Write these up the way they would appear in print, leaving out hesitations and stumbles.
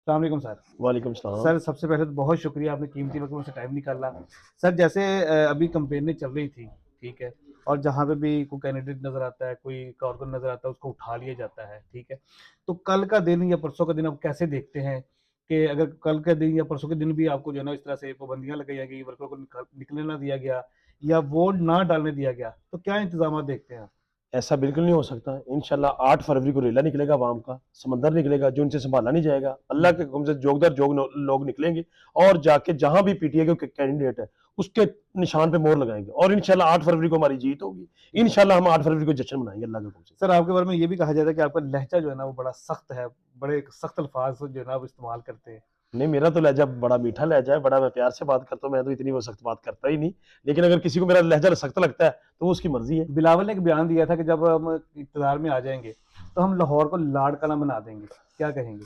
अस्सलाम वालेकुम सर। वालेकुम सलाम। सर सबसे पहले तो बहुत शुक्रिया, आपने कीमती वक्त में से टाइम निकाला। सर जैसे अभी कंपेनियां चल रही थी, ठीक है, और जहाँ पे भी कोई कैंडिडेट नजर आता है, कोई कारकुन नजर आता है, उसको उठा लिया जाता है, ठीक है। तो कल का दिन या परसों का दिन आप कैसे देखते हैं कि अगर कल का दिन या परसों के दिन भी आपको जो है ना इस तरह से पाबंदियां लगाई गई, वर्करों को निकलने ना दिया गया या वोट ना डालने दिया गया, तो क्या इंतजाम देखते हैं आप? ऐसा बिल्कुल नहीं हो सकता। इंशाल्लाह 8 फरवरी को रेला निकलेगा अवाम का, समंदर निकलेगा जो इनसे संभाला नहीं जाएगा। अल्लाह के हुक्म से जोग दर जोग लोग निकलेंगे और जाके जहां भी पीटीए के कैंडिडेट है उसके निशान पे मोहर लगाएंगे और इंशाल्लाह 8 फरवरी को हमारी जीत होगी। इंशाल्लाह हम 8 फरवरी को जश्न मनाएंगे अल्लाह के हुक्म से। सर आपके बारे में ये भी कहा जाता है कि आपका लहजा जो है ना वो बड़ा सख्त है, बड़े सख्त अल्फाज जो है ना आप इस्तेमाल करते हैं। नहीं, मेरा तो लहजा बड़ा मीठा लहजा है, बड़ा मैं प्यार से बात करता हूँ। मैं तो इतनी वो सख्त बात करता ही नहीं, लेकिन अगर किसी को मेरा लहजा सख्त लगता है तो वो उसकी मर्जी है। बिलावल ने एक बयान दिया था कि जब हम इक़्तिदार में आ जाएँगे, तो हम लाहौर को लाड़काना बना देंगे। क्या कहेंगे?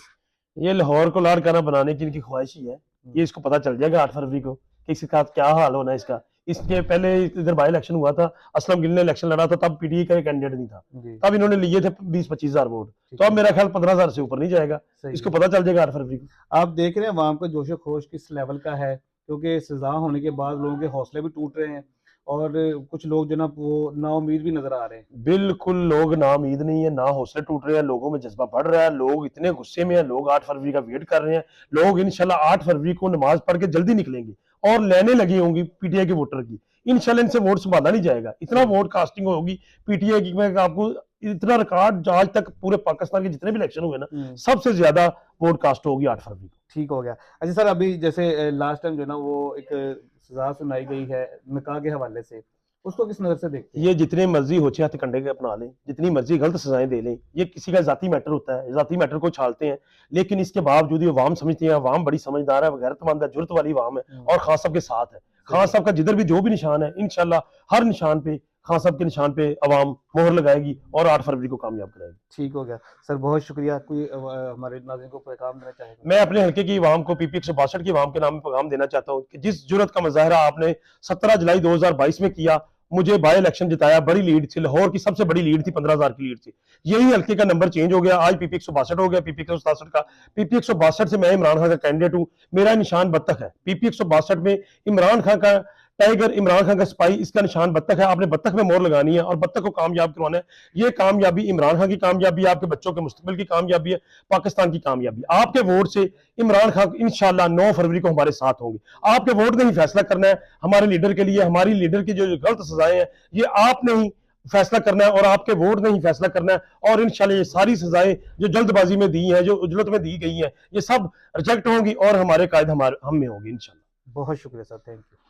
ये लाहौर को लाड़काना बनाने की इनकी ख्वाहिश ही है। हुँ, ये इसको पता चल जाएगा 8 फरवरी को कि इसका क्या हाल होना है इसका। इसके पहले इधर बाई इलेक्शन हुआ था, असलम गिल ने इलेक्शन लड़ा था, तब पीटीआई का कैंडिडेट नहीं था। जी, तब इन्होंने लिए थे 20-25 हजार वोट। ठीक तो अब है, मेरा ख्याल 15,000 से ऊपर नहीं जाएगा। सही इसको है। पता चल जाएगा 8 फरवरी को। आप देख रहे हैं अवाम का जोश-ओ-ख़रोश किस लेवल का है, क्योंकि सज़ा होने के बाद लोगों के हौसले भी टूट रहे हैं और कुछ लोग जो ना वो नाउम्मीद भी नज़र आ रहे हैं। बिल्कुल लोग नाउम्मीद नहीं है, ना हौसले टूट रहे हैं, लोगों में जज़्बा बढ़ रहा है, लोग इतने गुस्से में हैं, लोग 8 फरवरी का वेट कर रहे हैं। लोग इंशाल्लाह 8 फरवरी को नमाज़ पढ़ के जल्दी निकलेंगे और लाइनें लगी होंगी पीटीआई के वोटर की। इंशाल्लाह इनसे वोट सँभाला नहीं जाएगा। इतना सही, वोट कास्टिंग होगी पीटीआई की, मैं आपको इतना रिकॉर्ड आज तक पूरे पाकिस्तान के जितने भी इलेक्शन हुए ना, हुँ, सबसे ज़्यादा वोट कास्ट होगी 8 फरवरी को। ठीक हो गया। अच्छा सर अभी जैसे लास्ट टाइम जो है ना वो एक सज़ा सुनाई गई है निकाह के हवाले से, उसको किस नज़र से देखते हैं? ये जितने मर्जी होचे हथकंडे के अपना लें, जितनी मर्जी गलत सजाएं दे लें, ये किसी का जाती मैटर होता है, जाती मैटर को छालते हैं। लेकिन इसके बावजूद ये अवाम समझती है, अवाम बड़ी समझदार है, गैरतमंद है, जुर्रत वाली अवाम है हुँ, और खान साहब के साथ है। सही खान है। साहब का जिधर भी जो भी निशान है, इंशाल्लाह हर निशान पे खान साहब के निशान पे अवाम मोहर लगाएगी और 8 फरवरी को कामयाब कराएगी। ठीक हो गया। सर बहुत शुक्रिया, कोई हमारे नाज़रीन को पैगाम देना चाहेंगे? मैं अपने हल्के की अवाम को पीपी 162 की अवाम के नाम में पैगाम देना चाहता हूँ कि जिस जुर्रत का मुजाहरा आपने 17 जुलाई 2022 में किया, मुझे बाई इलेक्शन जिताया, बड़ी लीड थी, लाहौर की सबसे बड़ी लीड थी, 15,000 की लीड थी। यही हल्के का नंबर चेंज हो गया, आज पीपी 162 हो गया, पीपी 167 का। पीपी 162 से मैं इमरान खान का कैंडिडेट हूँ, मेरा निशान बत्तख है। पीपी 162 में इमरान खान का टाइगर, इमरान खान का सिपाही, इसका निशान बत्तख है। आपने बत्तख में मोहर लगानी है और बत्तख को कामयाब करवाना है। ये कामयाबी इमरान खान की कामयाबी है, आपके बच्चों के मुस्तकबिल की कामयाबी है, पाकिस्तान की कामयाबी। आपके वोट से इमरान खान इंशाल्लाह 9 फरवरी को हमारे साथ होंगे। आपके वोट ने ही फैसला करना है हमारे लीडर के लिए, हमारी लीडर की जो गलत सजाएं हैं, ये आपने ही फैसला करना है और आपके वोट ने ही फैसला करना है। और इंशाल्लाह ये सारी सजाएं जो जल्दबाजी में दी हैं, जो उजलत में दी गई हैं, ये सब रिजेक्ट होंगी और हमारे कायद हम में होंगे इंशाल्लाह। बहुत शुक्रिया सर, थैंक यू।